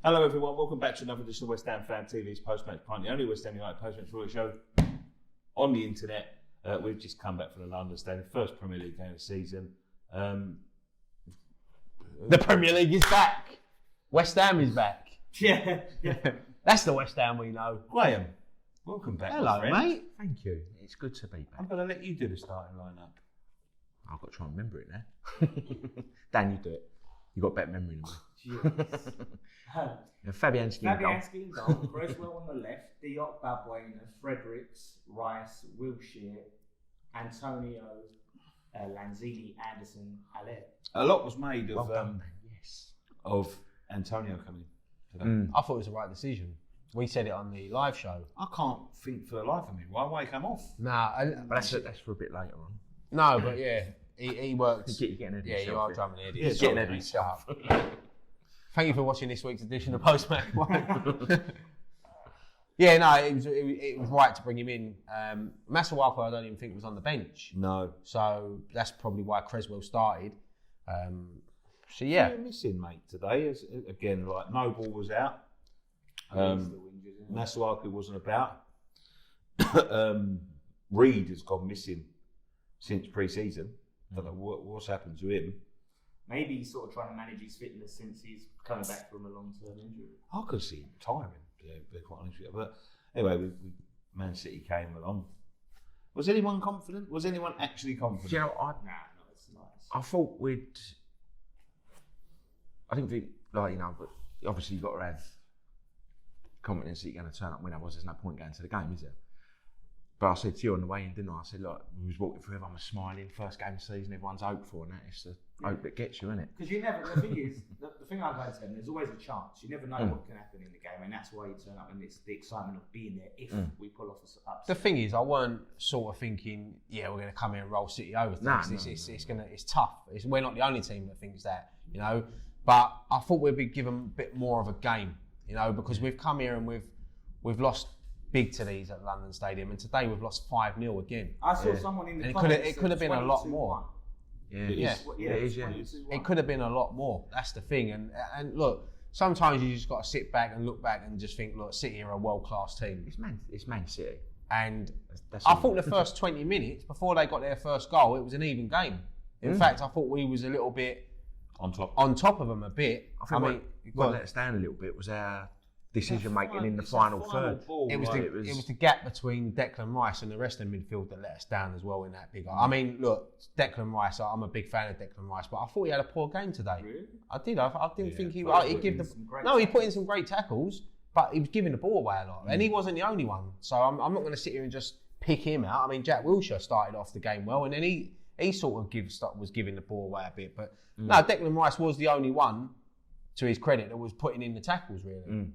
Hello everyone, welcome back to another edition of West Ham Fan TV's Post-Match Pint, the only West Ham United post-match royal show on the internet. We've just come back from the London Stadium, first Premier League game of the season. The Premier League is back. West Ham is back. Yeah. That's the West Ham we know. Graham, welcome back. Hello, mate. Thank you. It's good to be back. I'm going to let you do the starting lineup. I've got to try and remember it now. Dan, you do it. You've got better memory than me. Fabianski in goal. Fabianski in goal. Creswell on the left. Diop, Balbuena, Fredericks, Rice, Wilshere, Antonio, Lanzini, Anderson, Haller. A lot was made of Yes. of Antonio coming today. I thought it was the right decision. We said it on the live show. I can't think for the life of me why he come off. Nah, But that's for a bit later on. no, but yeah, he works. You're getting ahead of yourself. You are drumming the Yeah, idiot. getting ahead of yourself. Thank you for watching this week's edition of Postman. Yeah, no, it was right to bring him in. Masuaku, I don't even think was on the bench. No. So that's probably why Creswell started. So yeah. You're missing, mate, today. Again, like Noble was out. Masuaku wasn't about. Reed has gone missing since pre-season. Don't know what's happened to him. Maybe he's sort of trying to manage his fitness since he's coming back from a long-term injury. I could see him tiring, to be quite honest with you. But anyway, Man City came along. Was anyone confident? Was anyone actually confident? Do you know, Nah, no, it's nice. I thought I didn't think, like, you know, but obviously you've got to have confidence that you're going to turn up and win, otherwise there's no point going to the game, is there? But I said to you on the way in, didn't I? I said, look, we was walking through, everyone was smiling, first game of the season, everyone's hoped for, and that it's the hope that gets you, isn't it? Because you never, the thing is, the thing I've learned to them, there's always a chance. You never know what can happen in the game, and that's why you turn up, and it's the excitement of being there if we pull off a upset. The thing is, I weren't sort of thinking, yeah, we're going to come here and roll City over. It's tough. We're not the only team that thinks that, you know. But I thought we'd be given a bit more of a game, you know, because we've come here and we've lost big to these at London Stadium, and today we've lost 5-0 again. I saw someone in the and comments. it could have been a lot more. Yeah. It could have been a lot more. That's the thing. And look, sometimes you just got to sit back and look back and just think, look, City are a world-class team. It's Man City. And That's I thought the first 20 minutes, before they got their first goal, it was an even game. In fact, I thought we was a little bit on top of them a bit. I mean, what let us down a little bit was our decision making in the final third. It was the gap between Declan Rice and the rest of the midfield that let us down as well in that big. I mean, look, Declan Rice. I'm a big fan of Declan Rice, but I thought he had a poor game today. Really? I did. I didn't think he gave the. He put in some great tackles, but he was giving the ball away a lot, and he wasn't the only one. So I'm not going to sit here and just pick him out. I mean, Jack Wilshere started off the game well, and then he sort of was giving the ball away a bit. But no, Declan Rice was the only one, to his credit, that was putting in the tackles really.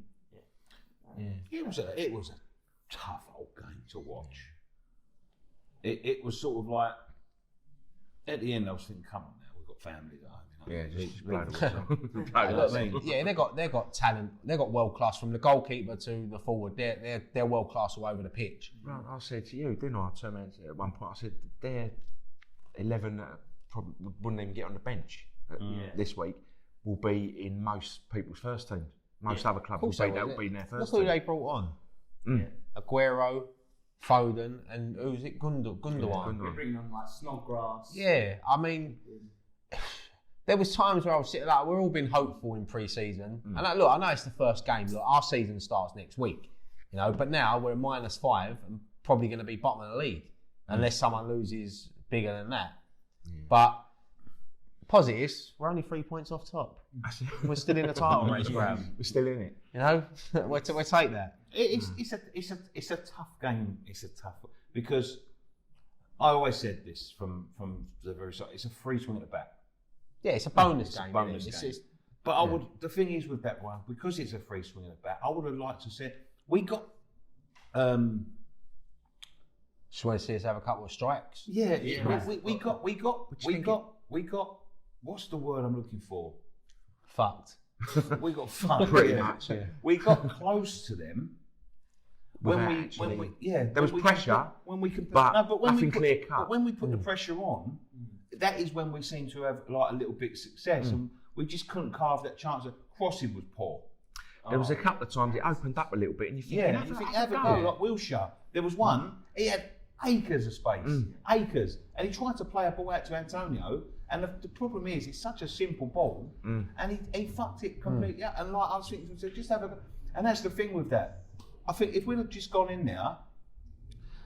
It was a tough old game to watch. It was sort of like, at the end I was thinking, come on now, we've got families at home. You know? Yeah, just blow the whistle. Yeah, they got talent. They got world class from the goalkeeper to the forward. They're world class all over the pitch. Well, I said to you, didn't I? I turned around at one point. I said they're 11 that probably wouldn't even get on the bench this week will be in most people's first teams. Most other clubs will say that will be in their first Look team. who they brought on. Aguero, Foden, and who's it? Gundogan. We're bringing on like Snodgrass. Yeah, I mean, there was times where I was sitting like, we're all been hopeful in pre-season, and I know it's the first game. Look, our season starts next week, you know. But now we're -5 and probably going to be bottom of the league unless someone loses bigger than that. But positives, we're only 3 points off top. We're still in the title race, Graham. We're still in it. You know, we'll take that. It's a tough game. It's a tough, because I always said this from the very start. It's a free swing at the back. Yeah, it's a bonus game. A bonus game. But the thing is with that one, because it's a free swing at the back, I would have liked to say we got. Just want to see us have a couple of strikes. Yeah. We got. What's the word I'm looking for? Fucked. We got fucked. Pretty much, yeah. We got close to them. There was pressure, but nothing clear cut. But when we put the pressure on, that is when we seem to have like a little bit of success, and we just couldn't carve that chance. The crossing was poor. There was a couple of times it opened up a little bit, and you think, Yeah, you think have a go like Wilshere. There was one, he had acres of space, acres, and he tried to play a ball out to Antonio. And the problem is, it's such a simple ball, and he fucked it completely out. And like I was thinking to myself, just have a go. And that's the thing with that. I think if we'd have just gone in there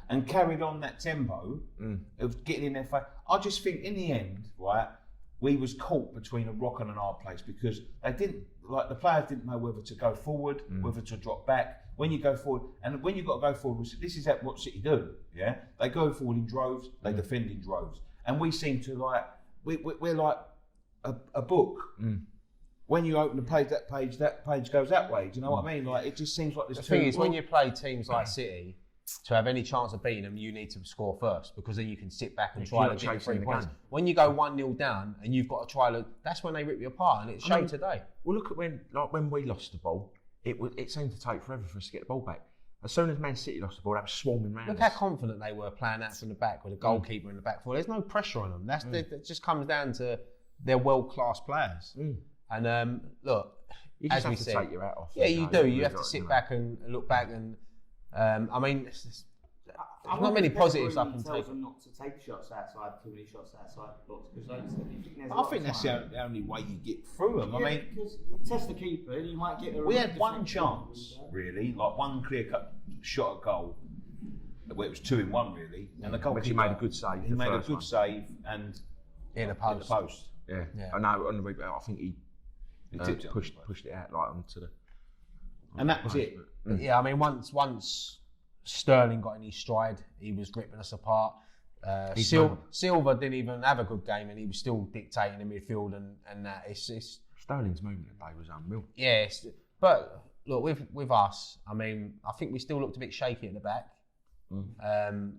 and carried on that tempo of getting in their face, I just think in the end, right, we was caught between a rock and an hard place because the players didn't know whether to go forward, whether to drop back. When you go forward, and when you've got to go forward, this is what City do, yeah? They go forward in droves, they defend in droves. And we seem to we're like a book. When you open the page, that page goes that way. Do you know what I mean? Like, it just seems like there's The thing is, when you play teams like City, to have any chance of beating them, you need to score first because then you can sit back and try to get 3 points. When you go 1-0 down and you've got to try to, that's when they rip you apart, and it showed today. Well, look at when we lost the ball, it seemed to take forever for us to get the ball back. As soon as Man City lost the ball, they were swarming round. Look how confident they were playing out from the back with a goalkeeper in the back four. There's no pressure on them. That just comes down to they're world-class players. And look, you just as have we to said, take your hat off. Yeah, you do. You have to sit back and look back. And I mean, there's not many positives I can take. Them not to take shots outside, too many shots outside the box. I think that's the only way you get through them. I mean, because you test the keeper, you might get. We had one chance, really, like one clear-cut shot at goal. Where it was 2-in-1, really, and the goalkeeper Which he made a good save. He made a good save and in the post. Yeah. I know. On the rebound, I think he pushed it out like onto the. And that was it. Yeah, I mean, once Sterling got in his stride, he was ripping us apart. Silva didn't even have a good game, and he was still dictating the midfield and that. It's Sterling's movement today was unreal. Yeah, but look, with us, I mean, I think we still looked a bit shaky at the back.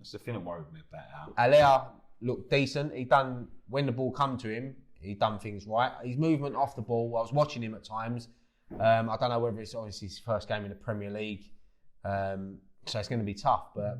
It's the thing that worried me about Alea looked decent. When the ball come to him, he done things right. His movement off the ball, I was watching him at times. I don't know whether it's obviously his first game in the Premier League, so it's going to be tough. But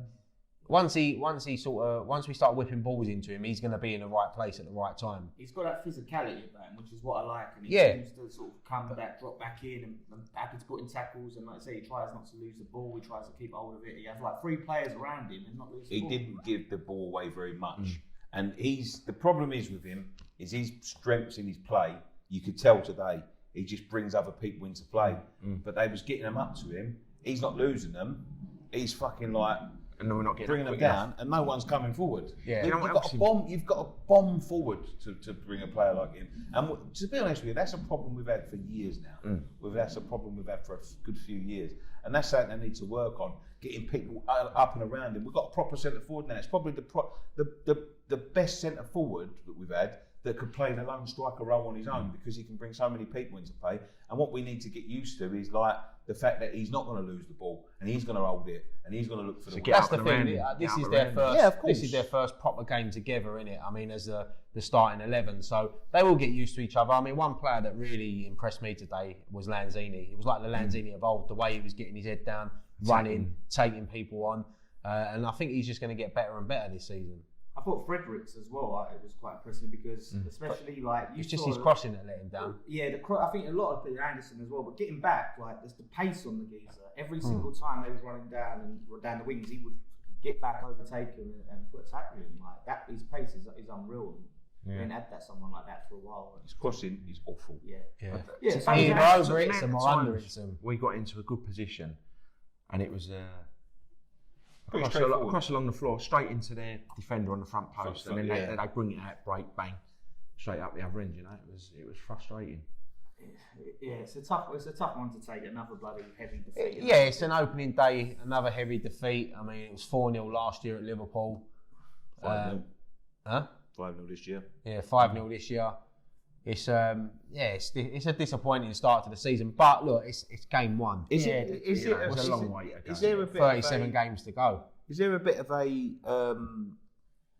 once we start whipping balls into him, he's going to be in the right place at the right time. He's got that physicality about him, which is what I like. And he seems to sort of come back, drop back in, and happy to put in tackles. And like I say, he tries not to lose the ball. He tries to keep hold of it. He has like 3 players around him and not lose the ball. He didn't give the ball away very much. And the problem is with him is his strengths in his play. You could tell today he just brings other people into play. But they was getting them up to him. He's not losing them. He's fucking like. And we're not getting bringing them down, and no one's coming forward. Yeah, You've got to bomb forward to bring a player like him. And to be honest with you, that's a problem we've had for years now. That's a problem we've had for a good few years, and that's something they need to work on. Getting people up and around him. We've got a proper centre forward now. It's probably the best centre forward that we've had that could play the lone striker role on his own because he can bring so many people into play. And what we need to get used to is like the fact that he's not going to lose the ball and he's going to hold it and he's going to look for the. That's the thing. This is their first. Yeah, of course. This is their first proper game together, innit? I mean, as the starting 11, so they will get used to each other. I mean, one player that really impressed me today was Lanzini. It was like the Lanzini of old, the way he was getting his head down, running, taking people on, and I think he's just going to get better and better this season. I thought Fredericks as well. It was quite impressive because, especially like it's just his crossing that let him down. Yeah, I think a lot of people, Anderson as well. But getting back, like there's the pace on the geezer. Every single time they was running down the wings, he would get back, overtake him, and put a tackle in. Like that, his pace is unreal. We haven't had someone like that for a while. His crossing is awful. Yeah. We're over it, some more under it. We got into a good position, and it was. Cross along the floor, straight into their defender on the front post, and then they bring it out, break, bang, straight up the other end. You know, it was frustrating. Yeah, it's a tough one to take. Another bloody heavy defeat. Yeah, it's an opening day, another heavy defeat. I mean, it was 4-0 last year at Liverpool. 5-0. 5-0 this year. Yeah, 5-0 this year. It's it's a disappointing start to the season, but look, it's game 1. Is it? It's a long way to go. Is there a bit 37 games to go? Is there a bit of a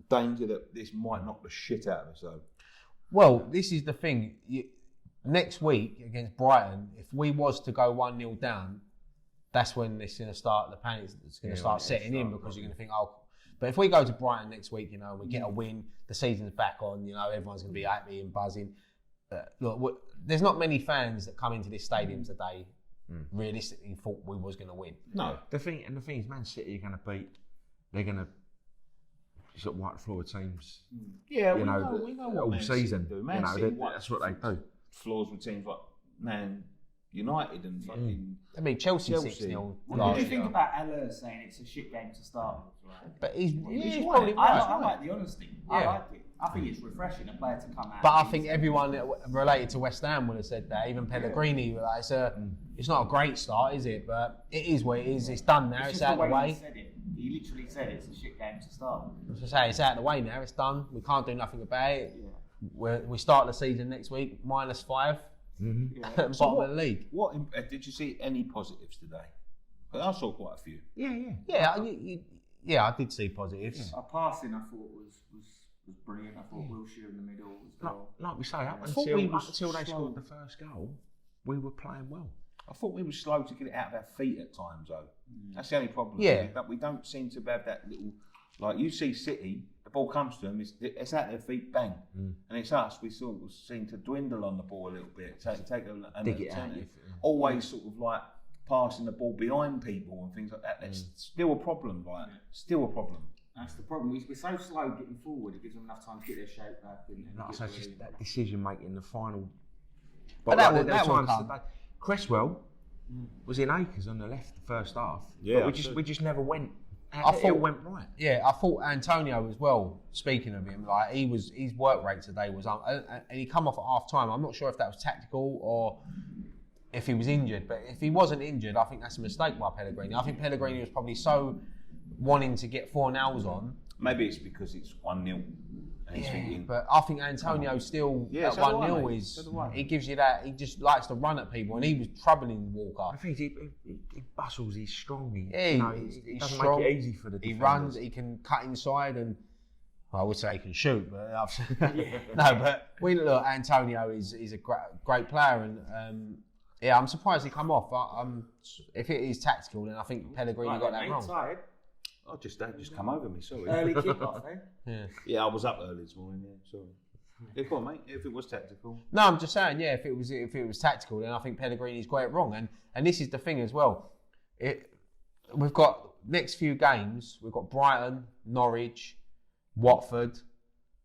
danger that this might knock the shit out of us though? Well, this is the thing. Next week against Brighton, if we was to go 1-0 down, that's when it's going to start. The panic is going to start setting in because you're going to think, oh. But if we go to Brighton next week, you know, we get a win, the season's back on, you know, everyone's going to be happy and buzzing. Look, there's not many fans that come into this stadium today realistically thought we was going to win. No. The thing is, Man City are going to beat. They're going to sort of wipe the floor with teams. Yeah, we we know know what all Man City season. do. Man You know, City that's what they do. Floors with teams like Man United and fucking. I mean, Chelsea Chelsea. 6-0. What do you think about Ella saying it's a shit game to start with? Right? But he's right. probably right. I like the honesty. I Yeah. like it. I think it's refreshing a player to come out. But I think everyone related to West Ham would have said that. Even Pellegrini, like, it's not a great start, is it? But it is what it is. It's done now. It's out of the way. He said it. He literally said it's a shit game to start. As I say, it's out of the way now. It's done. We can't do nothing about it. Yeah. We start the season next week, -5, bottom of the league. What did you see any positives today? I saw quite a few. Yeah, I did see positives. Our passing, I thought was brilliant. I thought Wilshere in the middle was well. Like we say, up thought until we was they slow. scored the first goal, we were playing well. I thought we were slow to get it out of our feet at times, though. That's the only problem. Yeah. That we don't seem to have that little. Like you see City, the ball comes to them, it's at their feet, bang, and it's us. We sort of seem to dwindle on the ball a little bit, take an Dig it out. alternative. Always sort of like passing the ball behind people and things like that. That's still a problem. Still a problem. That's the problem. We're so slow getting forward. It gives them enough time to get their shape back. Like I say, it's just that decision making the final. But like, that there were will times come. today- Cresswell was in acres on the left the first half. Yeah, but we just never went. I It thought- went right. Yeah, I thought Antonio as well. Speaking of him, like his work rate today was, and he come off at half time. I'm not sure if that was tactical or if he was injured. But if he wasn't injured, I think that's a mistake by Pellegrini. I think Pellegrini was probably so wanting to get 4 nails on. Maybe it's because it's 1-0. And he's thinking, But I think Antonio still Yeah, at so do I, 1-0 mate. is So do I. he gives you that. He just likes to run at people, and he was troubling Walker. I think he bustles. He's strong. He He's doesn't strong. make it easy for the He defenders. runs. He can cut inside, and I would say he can shoot. But no, but we look. Antonio is a great player, and I'm surprised he come off. If it is tactical, then I think Pellegrini got that wrong. Tired. oh, just come over me. Sorry. Early kick-off, eh? Yeah, I was up early this morning. Yeah, sorry. Yeah, go on, mate. If it was tactical. No, I'm just saying. Yeah, if it was tactical, then I think Pellegrini's got it wrong. And this is the thing as well. We've got next few games. We've got Brighton, Norwich, Watford,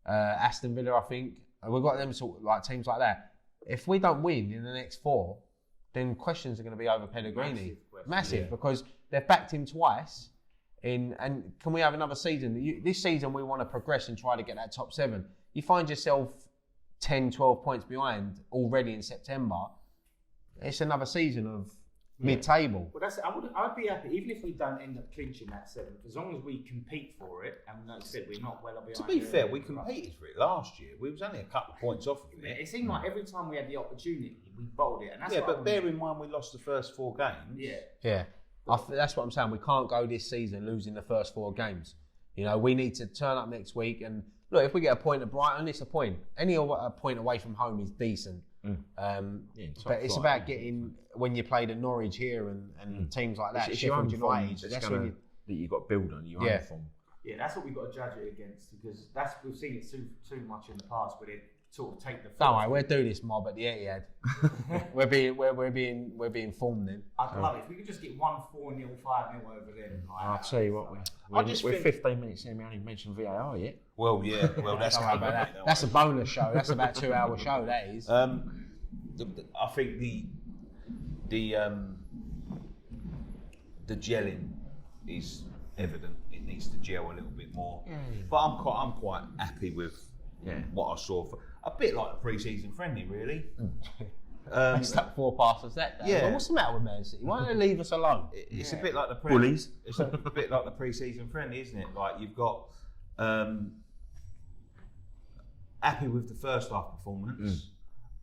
Aston Villa. I think and we've got them sort of like teams like that. If we don't win in the next 4, then questions are going to be over Pellegrini. Massive, because they've backed him twice. And can we have another season? This season we want to progress and try to get that top 7. You find yourself 10, 12 points behind already in September. It's another season of mid-table. Well, that's it. I'd be happy even if we don't end up clinching that 7th, as long as we compete for it. And like I said, we're not well behind. To be fair, we competed for it last year. We was only a couple of points off of it. It seemed like every time we had the opportunity, we bowled it. And that's But bear in mind we lost the first 4 games. Yeah. That's what I'm saying. We can't go this season losing the first 4 games. You know, we need to turn up next week and look. If we get a point at Brighton, it's a point. Any point away from home is decent. But it's about getting when you play the Norwich here and teams like that. It's your own Sheffield form United. that's That's when that you've got to build on. Your own form. Yeah, that's what we've got to judge it against because we've seen it too much in the past, but it sort of take the. Don't worry, we'll do this mob at the Etihad. we're being formed then. I'd love it if we could just get 1-4-0, 5-0 over them. I'll tell you what, we're 15 minutes in. We haven't even mentioned VAR yet. Well, yeah. Well, that's Don't worry about that. That's a bonus show. That's about 2-hour show. That is. I think the gelling is evident. It needs to gel a little bit more. But I'm quite happy with what I saw. A bit like the pre-season friendly, really. They stuck 4 passes that day. Yeah. But what's the matter with Man City? Why don't they leave us alone? It's a bit like the Bullies. It's a bit like the pre-season friendly, isn't it? Like you've got happy with the first half performance.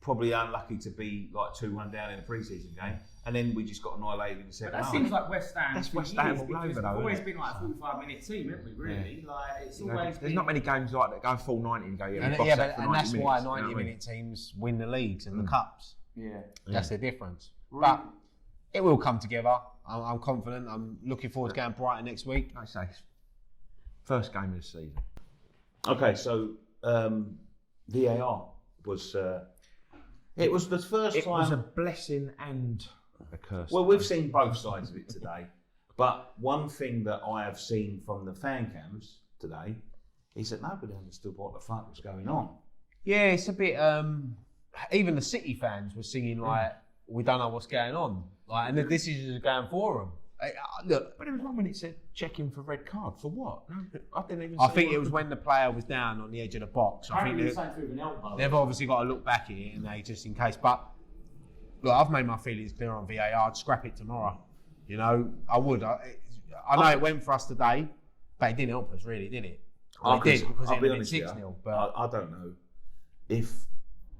Probably unlucky to be like 2-1 down in a pre-season game, and then we just got annihilated in the second But that half. seems like West Ham. That's for West Ham years, all because over, though, We've always isn't been like a 45-minute team, haven't we? Really, like it's always There's been. not many games like that go full 90 and go, And, boss that for 90 that's minutes, why you know what I mean? 90-minute teams win the leagues and the cups. Yeah. That's the difference. But it will come together. I'm confident. I'm looking forward to going Brighton next week. Like I say, first game of the season. Okay, so VAR was. It was the first It time. was a blessing and a curse. Well, we've seen both sides of it today, but one thing that I have seen from the fan cams today is that nobody understood what the fuck was going on. Yeah, it's a bit. Even the City fans were singing like, "We don't know what's going on," like, and the decisions are going for them. Look, But there was one when it said checking for red card. For what? No, I didn't even. I think it was when the player was down on the edge of the box. I think Apparently, something with an elbow. they've obviously got to look back at it, and they just in case. But look, I've made my feelings clear on VAR. I'd scrap it tomorrow. You know, I would. I know it went for us today, but it didn't help us really, did it? Well, it did because it went 6-0. But I don't know if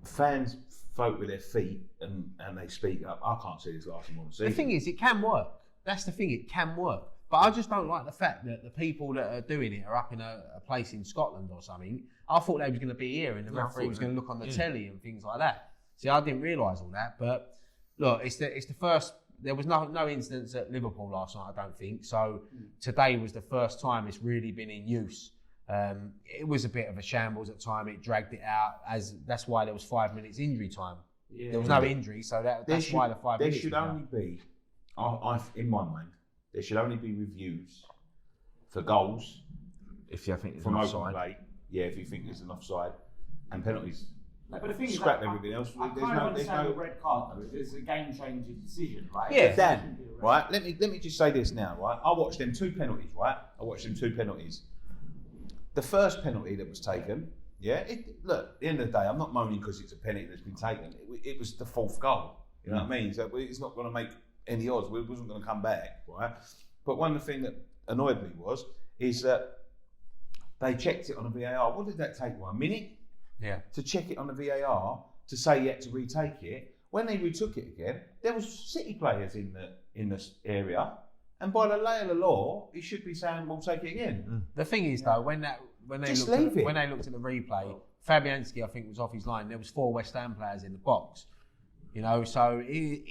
fans vote with their feet and they speak up. I can't see this lasting more than season. the thing is, it can work. That's the thing, it can work. But I just don't like the fact that the people that are doing it are up in a place in Scotland or something. I thought they was going to be here and the referee was going to look on the telly and things like that. See, I didn't realise all that. But look, it's the first. There was no incidents at Liverpool last night, I don't think. So today was the first time it's really been in use. It was a bit of a shambles at time. It dragged it out. That's why there was 5 minutes injury time. Yeah. There was no injury, so that's why the 5 minutes. There should only be, in my mind, there should only be reviews for goals If you think it's from an open offside. play. Yeah, if you think there's an offside, and penalties. No, but the thing Scrap is, everything else. I There's kind of no- understand there's the red card though. It's a game-changing decision, right? Yeah, Dan, right? Let me just say this now, right? I watched them 2 penalties, right? The first penalty that was taken, yeah. Look, at the end of the day, I'm not moaning because it's a penalty that's been taken. It was the 4th goal. You know what I mean? So it's not going to make any odds. It wasn't going to come back, right? But one of the things that annoyed me is that they checked it on a VAR. What did that take? 1 minute? Yeah. To check it on the VAR to say you had to retake it. When they retook it again, there was City players in the area, and by the lay of the law, he should be saying we'll take it again. The thing is, though, when they looked at the replay, Fabianski, I think, was off his line. There was 4 West Ham players in the box. You know, so it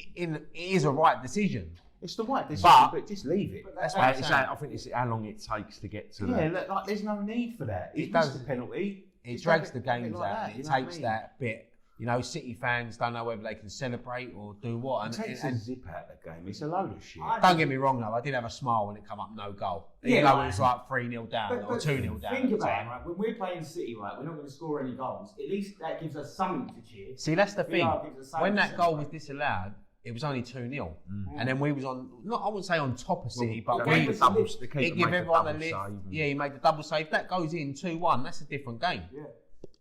is a right decision. It's the right decision, but just leave it. That's what I'm saying. I think it's how long it takes to get to Yeah, like there's no need for that. It It does- does the penalty. It Just drags have the have games like out. that, It you know what I takes mean? that bit. You know, City fans don't know whether they can celebrate or do what. It takes a zip out of the game. It's a load of shit. Don't get me wrong, though. I did have a smile when it come up no goal. Yeah, Even though like- it was like 3-0 down or 2-0 down. Think at the about time. it, right? When we're playing City, right, we're not going to score any goals. At least that gives us something to cheer. See, that's the thing. VAR gives us something When to that goal was celebrate. disallowed, it was only 2-0. And then we was on, I wouldn't say on top of City, Well, but they we made the doubles- the it keeper give made the everyone a double lift. save. Yeah, he made the double save. That goes in 2-1. That's a different game. Yeah.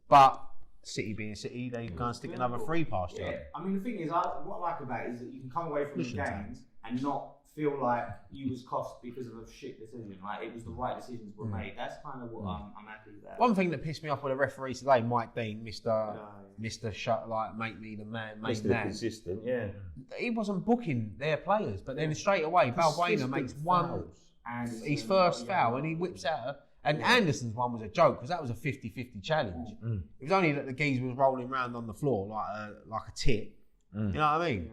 But City being City, they go and stick another 3 past you. Yeah. I mean, the thing is, what I like about it is that you can come away from the Listen, games and not feel like you was cost because of a shit decision. Like, it was the right decisions were made. That's kind of what I'm happy with that. One thing that pissed me off with the referee today, Mike Dean, Mr. Shut, like, make me the man, main Mr. man. Consistent, yeah. He wasn't booking their players, but then straight away, Balbuena makes his first foul, and he whips out. And Anderson's one was a joke because that was a 50-50 challenge. It was only that the geezer was rolling around on the floor like a tit. You know what I mean?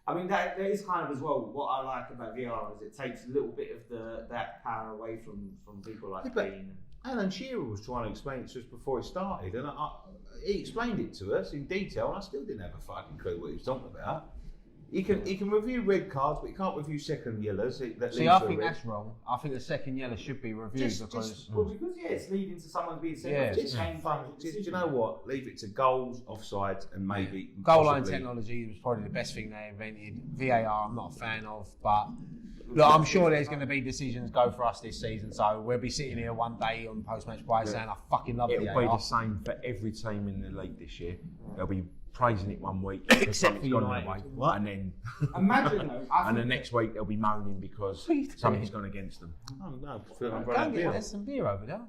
I mean, that is kind of as well what I like about VR is it takes a little bit of that power away from people like but- Dean. Alan Shearer was trying to explain it to us before it started, and he explained it to us in detail, and I still didn't have a fucking clue what he was talking about. He can review red cards, but he can't review second yellows. See, I think that's wrong. I think the second yellow should be reviewed because It's leading to someone being sent Yeah. off. Just you know what? Leave it to goals, offsides, and maybe goal line possibly- technology was probably the best thing they invented. VAR, I'm not a fan of, but look, I'm sure there's going to be decisions go for us this season. So we'll be sitting here one day on post-match play saying, "I fucking love It'll VAR." be the same for every team in the league this year. They'll be praising it one week, Except for something's gone their United. way, and then Imagine though, I and the think next week they'll be moaning because something's gone against them. Oh, no, There's some beer over there.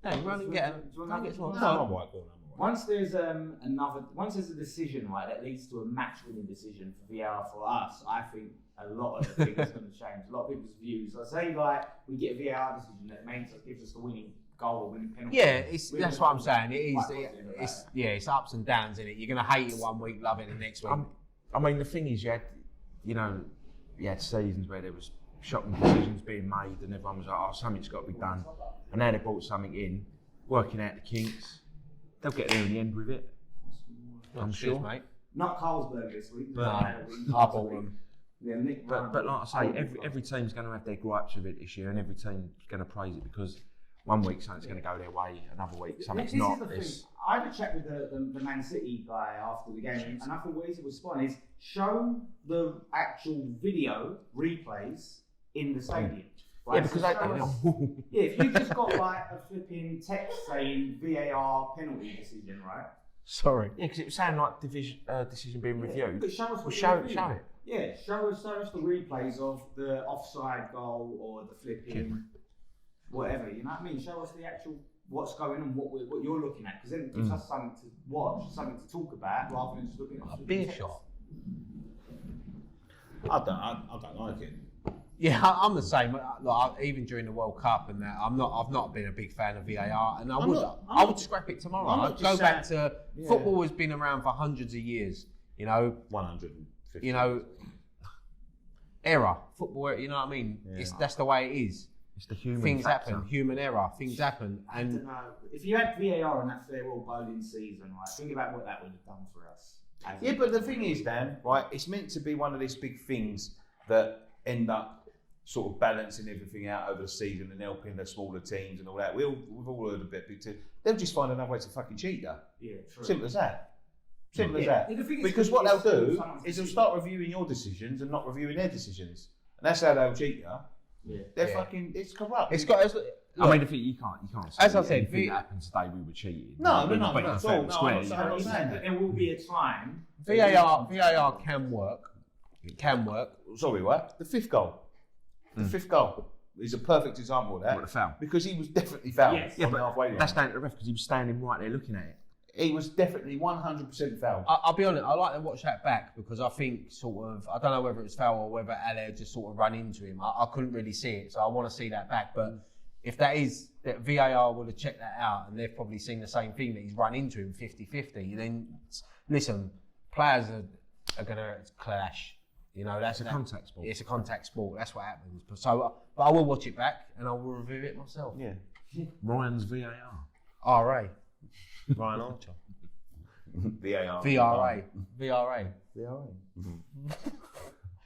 Hey, run and get it. Go and get some. No, I'm all right. once there's a decision right that leads to a match-winning decision for VR for us, I think a lot of the things are going to change. A lot of people's views. I say like we get a VR decision that gives us the winning goal or winning penalty. Yeah, that's what I'm saying. It is. Quite positive about that. It's ups and downs in it. You're going to hate it one week, love it the next week. I mean, the thing is, you had seasons where there was shocking decisions being made, and everyone was like, "Oh, something's got to be done." And now they brought something in, working out the kinks. They'll get there in the end with it. I'm Cheers, sure. mate. Not Carlsberg this week. No, but I bought them. Yeah, Nick But like I say, every team's going to have their gripes with it this year, and every team's going to praise it because one week something's going to go their way, another week something's not. I had a chat with the Man City guy after the game, and I thought what he was spot on is show the actual video replays in the stadium. Right? Yeah, because if you just got like a flipping text saying VAR penalty decision, right? Sorry. Yeah, because it was saying like decision being reviewed. But show us show it. Yeah, show us the replays of the offside goal or the flipping whatever. You know what I mean? Show us the actual what's going on, what you're looking at, because then it gives us something to watch, something to talk about, rather than just looking at a beer shot. I don't like it. Yeah, I'm the same. Like, even during the World Cup and that, I've not been a big fan of VAR, and I would scrap it tomorrow. I'd go back to football has been around for hundreds of years. You know, 150. You know, era football. You know what I mean? Yeah. That's the way it is. It's the human things factor. happen. Human error. Things happen. And I don't know. If you had VAR in that farewell bowling season, right? Think about what that would have done for us. Yeah, but the thing is, Dan, right? It's meant to be one of these big things that end up sort of balancing everything out over the season and helping the smaller teams and all that. We've all heard a bit big teams. They'll just find another way to fucking cheat you. Yeah, true. Simple as that. Simple as that. Because what they'll do is they'll start reviewing your decisions and not reviewing their decisions, and that's how they'll cheat you. Yeah. They're fucking. It's corrupt. it's got. I mean, you can't. As I said, anything that happened today, we were cheated. No, at all. no, I'm not saying that. There will be a time. VAR can work. It can work. Sorry, what? The fifth goal. The fifth goal is a perfect example of that. What, the foul? Because he was definitely fouled Yes. on the halfway line. That's down to the ref because he was standing right there looking at it. He was definitely 100% fouled. I'll be honest, I like to watch that back because I think I don't know whether it was foul or whether Ali just sort of ran into him. I couldn't really see it, so I want to see that back. But if that VAR would have checked that out and they've probably seen the same thing, that he's run into him 50-50, then listen, players are going to clash. You know, that's a contact sport. It's a contact sport. That's what happens. But I will watch it back and I will review it myself. Yeah. Ryan's VAR. RA. Ryan Archer. VAR. VRA. VRA.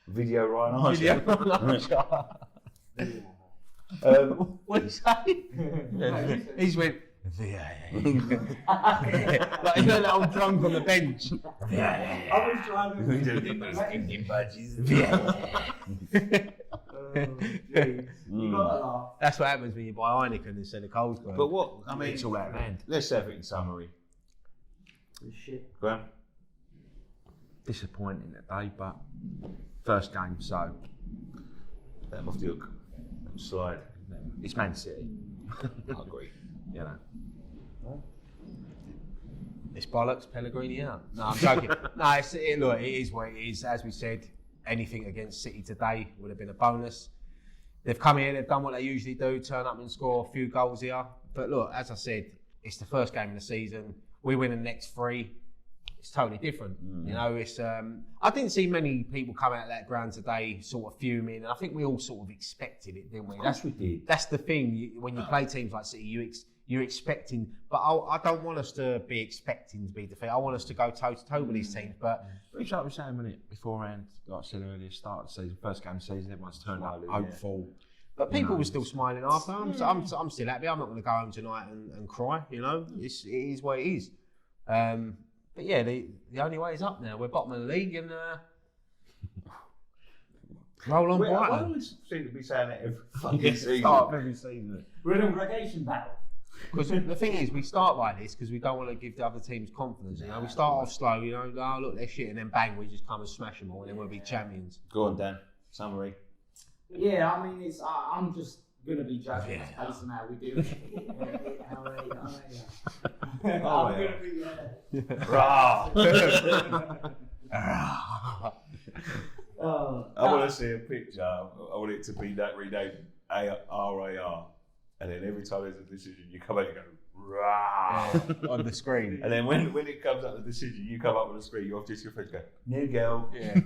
Video Ryan Archer. Video Ryan Archer. What did he say? He's went, VAR. Like, you know that old drunk on the bench. I was trying to. You got to laugh. That's what happens when you buy Heineken instead of Carlsberg. But what, I mean, It's all out of hand. let's have it in summary. Shit. Graham? Disappointing today, but first game, so Let him off the hook. Slide. it's Man City. I agree. You know. It's bollocks, Pellegrini out. No, I'm joking. No, look, it is what it is. As we said, anything against City today would have been a bonus. They've come here, they've done what they usually do, turn up and score a few goals here. But look, as I said, it's the first game of the season. We win the next three. It's totally different. You know, it's. I didn't see many people come out of that ground today sort of fuming. And I think we all sort of expected it, didn't we? We did. That's the thing. When you play teams like City, you're expecting. But I don't want us to be expecting to be defeated. I want us to go toe-to-toe with these teams. But It's like we were saying a minute beforehand, like I said earlier, start of the season, first game of the season, everyone's turned up hopeful. But people were still smiling after. I'm still happy. I'm not going to go home tonight and cry. You know, it is what it is. But yeah, the only way is up now. We're bottom of the league and roll on I Brighton. always seem to be saying that every fucking season. Start of every season. We're in a relegation battle. Because the thing is, we start like this because we don't want to give the other teams confidence. You know, we start off slow. You know, oh look, they're shit, and then bang, we just come and smash them all, and then we'll be champions. Go on, Dan. Summary. Yeah, I mean, I'm just going to be judging based on how we do it. I'm going to be I want to see a picture. I want it to be that renamed RAR. And then every time there's a decision, you come out and go, rah. On the screen. And then when it comes up the decision, you come up on the screen, you off just your face go, no go. Yeah.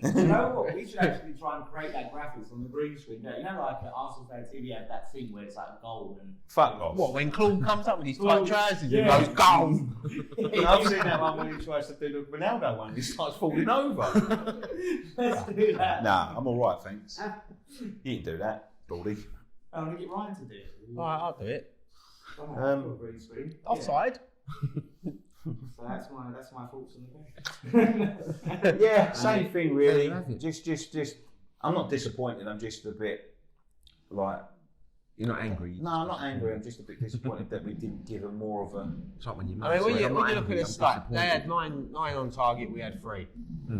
You know what? We should actually try and create that graphics on the green screen. You know, like at Arsenal Fan TV had that thing where it's like goal and. Fuck off. What, when Claude comes up with his tight trousers yeah. and goes, goal! I've seen that one when he tries to do the Ronaldo one. He starts falling over. Let's do that. Nah, I'm all right, thanks. You can do that, Baldy. I want to get Ryan to do it. Alright, I'll do it. Green screen. Offside. So that's my thoughts on the game. Yeah, same thing really. Yeah, Just. I'm not disappointed. I'm just a bit like. You're not angry. No, I'm not angry. I'm just a bit disappointed that we didn't give them more of a. It's like when you. I mean, when you look at angry, the I'm stat, they had disappointed. nine on target, we had 3.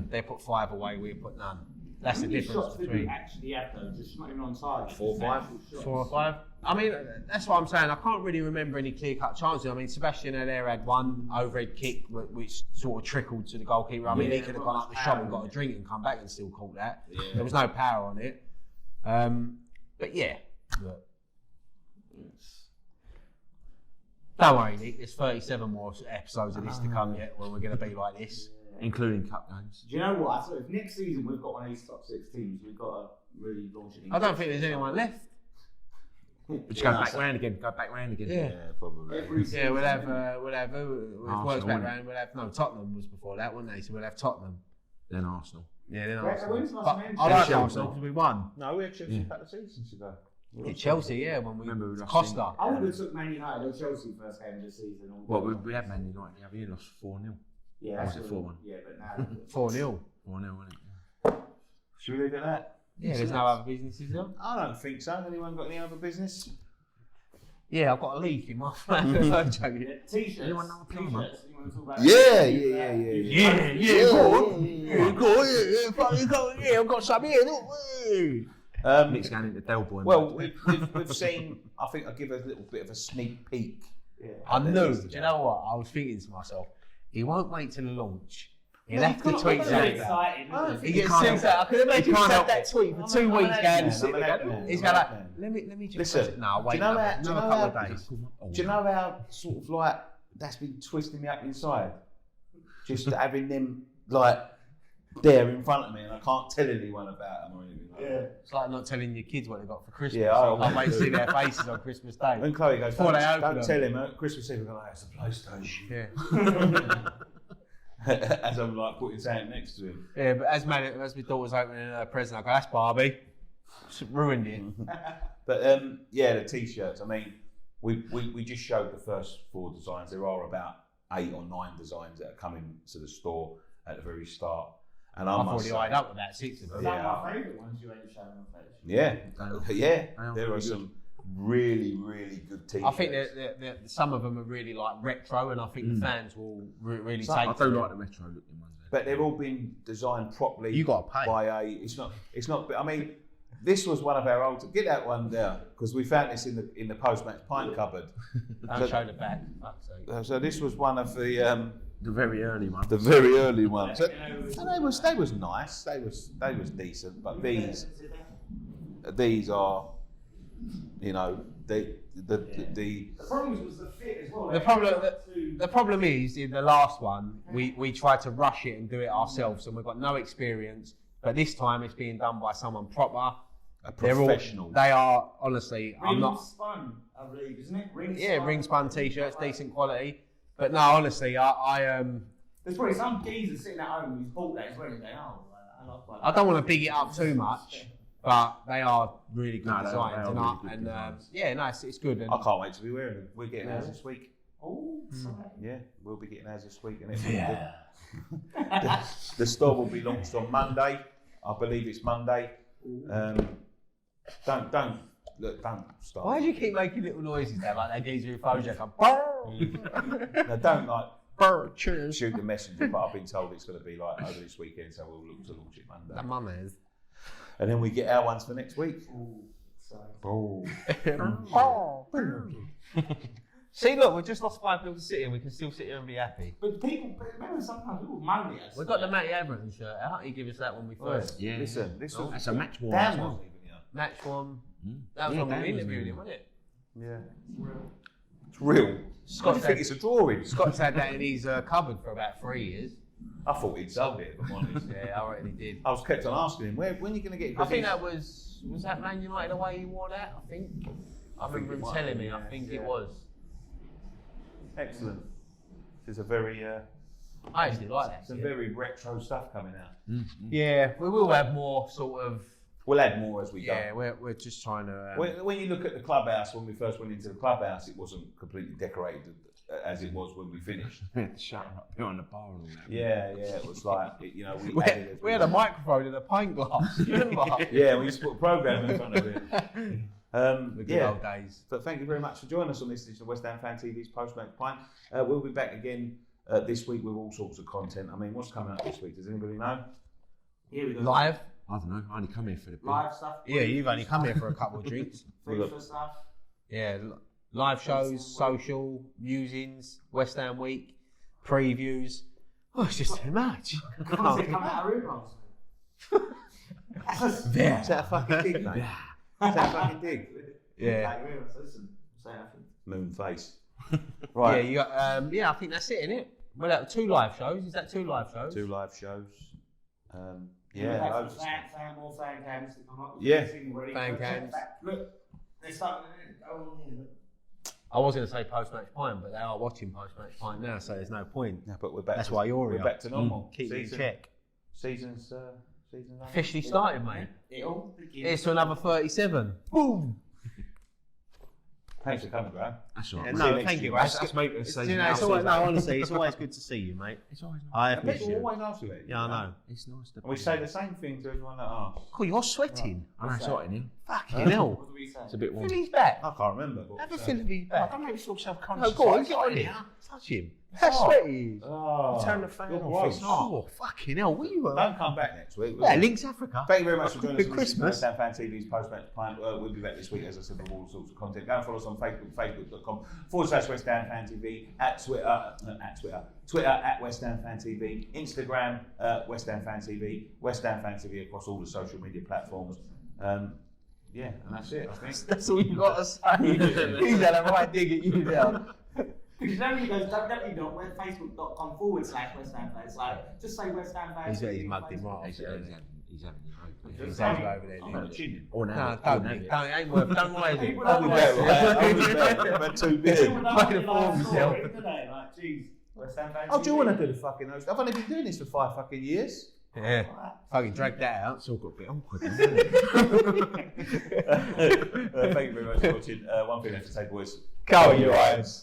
They put 5 away, we put none. That's the difference shots did we between actually have though, just not even on target. 4 or 5. 4 or 5. I mean, that's what I'm saying. I can't really remember any clear-cut chances. I mean, Sebastian Haller had one overhead kick which sort of trickled to the goalkeeper. I mean, he could have gone up the shop and got a drink and come back and still caught that. Yeah. There was no power on it. But yeah. Look. Don't worry, Nick. There's 37 more episodes of this to come yet when we're going to be like this. Including cup games. Do you know what? I thought if next season we've got one of these top 6 teams, we've got to really launch it. I don't think there's anyone left. But you go back round again. Go back round again. Yeah. Probably. Yeah, we'll have, if works back wouldn't round, we'll have, no, Tottenham was before that, weren't they? So we'll have Tottenham. Then Arsenal. Yeah, then Wait, Arsenal. when's the last But time I like Chelsea? Arsenal because we won. No, we had Chelsea a couple of seasons ago. Yeah, Chelsea, yeah, when we Remember we lost Costa. I would have took Man United or Chelsea first game of the season. Well, we had Man United. Yeah, we lost 4-0. Yeah, Or was that's it 4-1? Yeah, but now 4-0. 4-0, wasn't it? Should we leave it at that? Yeah, there's no other businesses there. I don't think so. Anyone got any other business? Yeah, I've got a leak in my flat. I'm joking. yeah, t-shirts. Anyone know a plumber? T-shirts. You want to talk about Yeah, I've got some here, look. Nick's going into Del Boy. Well, we've seen. I think I'll give a little bit of a sneak peek. Yeah. I knew. Do you know what? I was thinking to myself, he won't wait till the launch. He'll have to tweet So that. excited. isn't He it? gets too excited. I could imagine he's had that tweet for 2 weeks going. I'm a lad man. He's I'm a going lad like, man. let me just Listen, press it. No, wait do you know another that- do you know couple that- of days. Do you know how sort of like that's been twisting me up inside? Just having them like there in front of me, and I can't tell anyone about them or anything. Like that. It's like not telling your kids what they got for Christmas. Yeah, I I can't wait to do. see their faces on Christmas Day. When Chloe goes, Before don't, they open don't them. tell him at Christmas Eve. We're going, it's a PlayStation. Yeah. As I'm like putting something next to him. Yeah, but as my daughter's opening her present, I go, that's Barbie. It's ruined it. But yeah, the t-shirts. I mean, we just showed the first 4 designs. There are about 8 or 9 designs that are coming to the store at the very start. And I've already eyed up with that 6 of them. Is that my favourite ones you ain't showing on Facebook? Yeah. There are some really, really good t-shirts. I think that some of them are really like retro, and I think the fans will really take I to do them. like the retro looking ones. But they've all been designed properly. You gotta pay. By a. It's not. I mean, this was one of our old. Get that one there because we found this in the post-match pint cupboard. Don't show the back. Fuck's sake. So this was one of the very early ones. the very early ones. And they was nice. They was decent. But these are, you know, the problem was the fit as well. The problem is in the last one we tried to rush it and do it ourselves, and we've got no experience. But this time it's being done by someone proper. a professional. They are honestly. I'm not. Spun, I believe, isn't it? Ring spun t-shirts, decent quality. But no, honestly, I There's probably some geezer sitting at home who's bought that as well and going, I don't want to big it up too much, but they are really good No, they are designs, really good designs. yeah, no, it's good. And I can't wait to be wearing them. We're getting ours this week. Oh, sorry. Yeah, we'll be getting ours this week, and the store will be launched on Monday. I believe it's Monday. Don't start. Why do you keep making little noises there like that geezer who phones you? Now, don't like shoot the messenger, but I've been told it's going to be like over this weekend, so we'll look to launch it Monday. That mum is. And then we get our ones for next week. See, look, we just lost 5-0 to City, and we can still sit here and be happy. But remember sometimes people moan at us. We got the Matty Abraham shirt out. He gave us that when we first. Yeah. Listen, this was That's a match war. Dan as well. wasn't even here. Match one. That was Yeah, when Dan we was interviewed in. him, wasn't it? Yeah. It's real. Scott I think it's a drawing. Scott's had that in his cupboard for about 3 years. I thought he'd sold it, if I'm honest. Yeah, I reckon he did. I was kept on asking him, when are you going to get it? I think that was that Man United away he wore that? I think. I remember him telling me. I think it was. Excellent. This is a very, I actually like that. some very retro stuff coming out. Yeah, we will have more sort of. We'll add more as we go. Yeah, we're just trying to. When you look at the clubhouse, when we first went into the clubhouse, it wasn't completely decorated as it was when we finished. Shut up, put on the bar and all that. Yeah, it was like, you know, We had a microphone in a pint glass. You remember? Yeah, we used to put a programme in front of it. The good old days. But thank you very much for joining us on this edition of West Ham Fan TV's Post-Match Pint. We'll be back again this week with all sorts of content. I mean, what's coming up this week? Does anybody know? Here we go. Live? I don't know. I only come here for the beer. Live stuff. Yeah, you've only come here for a couple of drinks. FIFA stuff. Yeah, live shows, social, musings, West Ham Week, previews. Oh, it's just too much. Come out of room. There. Is that a fucking dig, mate? Is that a fucking dig? Yeah. Listen, say nothing. Moon face. Right. Yeah, you got, I think that's it, innit? Well, that 2 live shows. Is that 2 live shows? 2 live shows. Yeah, loads of stuff. more fan cams to come up. Yeah. Fan cams. Look, they're starting. I was going to say post-match pint, but they are watching post-match pint now, so there's no point. Yeah, but we're back. That's why you're We're here. back to normal. Keep it in check. Season's Officially started, mate. It'll begin. Here's to another 37. Boom! Thanks for coming, Graham. That's all right. Yeah, no, thank you, guys. That's making us say It's always, no, honestly, it's always good to see you, mate. It's always nice. I People appreciate it. always ask you it. Yeah, I know. It's nice to. And we say the same thing to everyone that asks. Cool, you're sweating. I know it's hot in here. Fucking hell. What do we say? It's a bit warm. Feel his back. I can't remember. Have a feel of his I back. don't make feel self-conscious. No, go on, get on here. Touch him. How sweaty he is. Oh, Turn the fan you're off. gross. It's hot. Oh, fucking hell. What are you Don't come back next week. Yeah, Links Africa. Thank you very much for joining us. Christmas. West Ham Fan TV's Post-Match Pint. We'll be back this week, as I said, with all sorts of content. Go and follow us on Facebook, facebook.com/West Ham Fan TV, Twitter at West Ham Fan TV, Instagram West Ham Fan TV, West Ham Fan TV across all the social media platforms. Yeah, and that's it, I think. That's all you got to say. He's had a right dig at you now. Because nobody goes www.facebook.com/West Ham Fans. It's like, just say West Ham Fans. He's mugged him right off. He's having his hope. He's over there. I'm not cheating. Or No, now. don't, it ain't worth. Don't lie. People I'll don't be know. better. I'll be better. I've had 2 beers. People don't Fucking know inform the yourself. story, do they? Like, jeez, West Ham Fans. Oh, do you want to do the fucking host? I've only been doing this for 5 fucking years. Yeah. Fucking drag that out. It's all got a bit awkward. Thank you very much for watching. One thing I have to say, boys. Go on, you eyes.